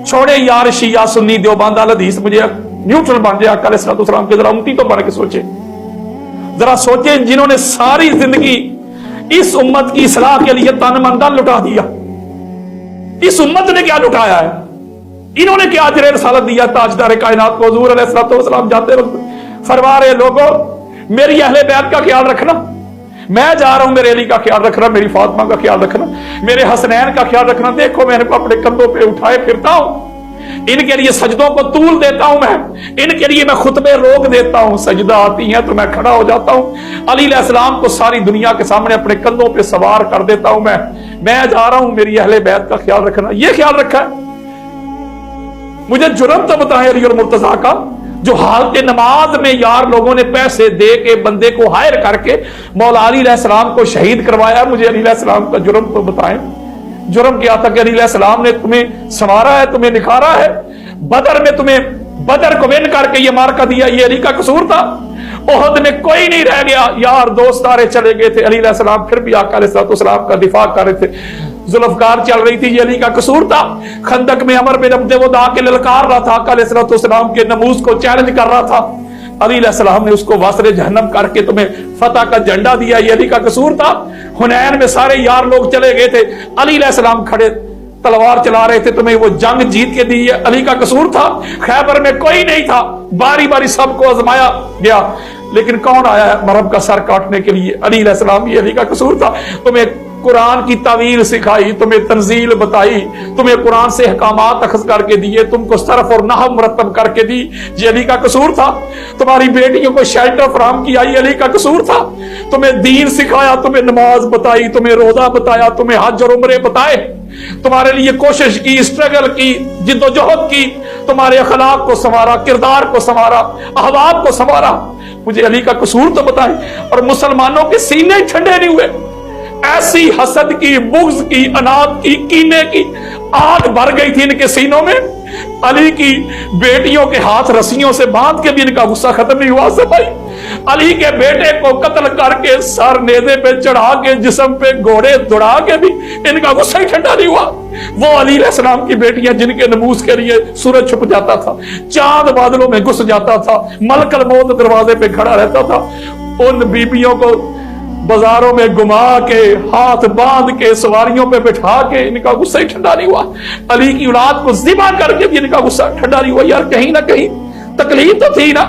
छोड़े यार शिया सुन्नी देवबंद अल हदीस, मुझे न्यूट्रल बन जाए आका अलैहिस्सलाम के, जरा उम्मती तो बन के सोचे, जरा सोचे जिन्होंने सारी जिंदगी इस उम्मत की इस्लाह के लिए तन मन धन लुटा दिया, इस उम्मत ने क्या लुटाया है, इन्होंने क्या अजर रसालत दिया ताजदार कायनात को। हुजूर अलैहिस्सलाम जाते वक्त फरमा रहे, लोगों मेरी अहले बैत का ख्याल रखना, मैं जा रहा हूं, मेरे अली का ख्याल रखना, मेरी फातिमा का ख्याल रखना, मेरे हसनैन का ख्याल रखना। देखो मैंने अपने कंधों पे उठाए फिरता हूं, इनके लिए सजदों को तूल देता हूं, मैं इनके लिए मैं खुतबे रोक देता हूं, सजदा आती है तो मैं खड़ा हो जाता हूं। अली अलैहिस्सलाम को सारी दुनिया के सामने अपने कंधों पे सवार कर देता हूं, मैं जा रहा हूं, मेरी अहले बैत का ख्याल रखना। ये ख्याल रखा है। मुझे जुर्म तो बताएं अली और मुर्तजा का, जो हालत नमाज में यार लोगों ने पैसे दे के बंदे को हायर करके मौला अली अलैहिस्सलाम को शहीद करवाया। मुझे अली अलैहिस्सलाम का जुर्म तो बताएं, जुर्म क्या था कि अली अलैहिस्सलाम ने तुम्हें संवारा है, तुम्हें निखारा है, बदर में तुम्हें बदर को विन करके ये मार्का दिया, ये अली का कसूर था। ओहद में कोई नहीं रह गया, यार दोस्त सारे चले गए थे, अली अलैहिस्सलाम फिर भी आका अलैहिस्सलाम का दिफा कर रहे थे, जुल्फकार चल रही थी, ये अली का कसूर था। खंदक में अमर बिन अब्दे वो दा के ललकार रहा था, आका अलैहिस्सलाम के नमूज को चैलेंज कर रहा था, अली अलैहिस्सलाम ने उसको वासरे जहन्नम करके तुम्हें फतह का झंडा दिया, ये अली का कसूर था। हुनैन में सारे यार लोग चले गए थे, अली अलैहिस्सलाम खड़े तलवार चला रहे थे, तुम्हें वो जंग जीत के दी, अली का कसूर था। खैबर में कोई नहीं था, बारी बारी सबको आजमाया गया, लेकिन कौन आया है मरहब का सर काटने के लिए, अली अलैहिस्सलाम, ये अली का कसूर था। तुम्हें कुरान की तावील सिखाई, तुम्हें तंजील बताई, तुम्हें कुरान से अहकामात अखज़ करके दिए, तुमको सरफ और नहव मुरत्तब करके दी, ये अली का कसूर था। तुम्हारी बेटियों को शेल्टर फराहम किया, ये अली का कसूर था। तुम्हें दीन सिखाया, तुम्हें नमाज बताई, तुम्हें रोजा बताया, तुम्हें हज और उम्रे बताए, तुम्हारे लिए कोशिश की, स्ट्रगल की, जिद्दोजहद की, तुम्हारे अखलाक को संवारा, किरदार को संवारा, अहवाब को संवारा। मुझे अली का कसूर तो बताएं। और मुसलमानों के सीने ठंडे नहीं हुए, ऐसी हसद की, बुग़्ज़ की, अनाद की, कीने की आग भर गई थी इनके सीनों में। अली की बेटियों के हाथ रस्सियों से बांध के भी इनका गुस्सा खत्म नहीं हुआ। सब भाई, अली के बेटे को कत्ल करके सर नेज़े पे चढ़ा के जिस्म पे घोड़े दौड़ा के भी इनका गुस्सा ही ठंडा नहीं हुआ। वो अली अलैहिस्सलाम की बेटियां जिनके नमूज के लिए सूरज छुप जाता था, चांद बादलों में घुस जाता था, मलकल मौत दरवाजे पे खड़ा रहता था, उन बीबियों को बाजारों में घुमा के, हाथ बांध के, सवारियों पे बिठा के इनका गुस्सा ही ठंडा नहीं हुआ। अली की औलाद को ज़िबा करके भी इनका गुस्सा ठंडा नहीं हुआ। यार कहीं ना कहीं तकलीफ तो थी ना,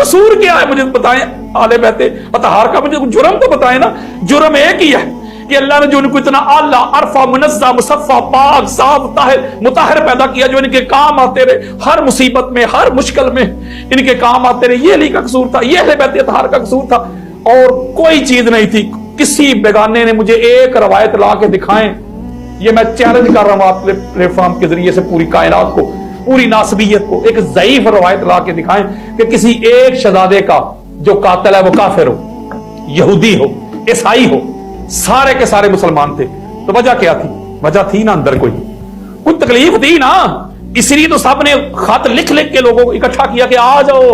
कसूर क्या है मुझे बताएं। आले बैते अतहार का मुझे जुर्म तो बताएं ना। जुर्म एक ही है कि अल्लाह ने जो उनको इतना आला, अरफा, मुनज़्ज़ा, मुसफ़ा, पाक, साफ, ताहिर, मुताहिर पैदा किया, जो इनके काम आते रहे, हर मुसीबत में, हर मुश्किल में इनके काम आते रहे, ये अली का कसूर था, ये अहले बैत अतहार का कसूर था। और कोई चीज नहीं थी। किसी बेगाने ने मुझे एक रवायत ला के दिखाएं, ये मैं चैलेंज कर रहा हूं आपके प्लेटफॉर्म के जरिए से पूरी कायनात को, पूरी नासबियत को, एक ज़ईफ रवायत ला के दिखाएं कि किसी एक शहजादे का जो कातिल है वो काफिर हो, यहूदी हो, ईसाई हो, सारे के सारे मुसलमान थे। तो वजह क्या थी? वजह थी ना अंदर कोई तकलीफ थी ना, इसलिए तो सब ने खत लिख लिख के लोगों को इकट्ठा किया कि आ जाओ,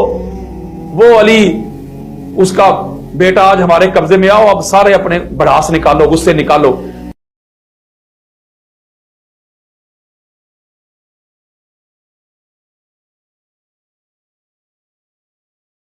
वो अली उसका बेटा आज हमारे कब्जे में आओ, अब सारे अपने भड़ास निकालो, गुस्से निकालो।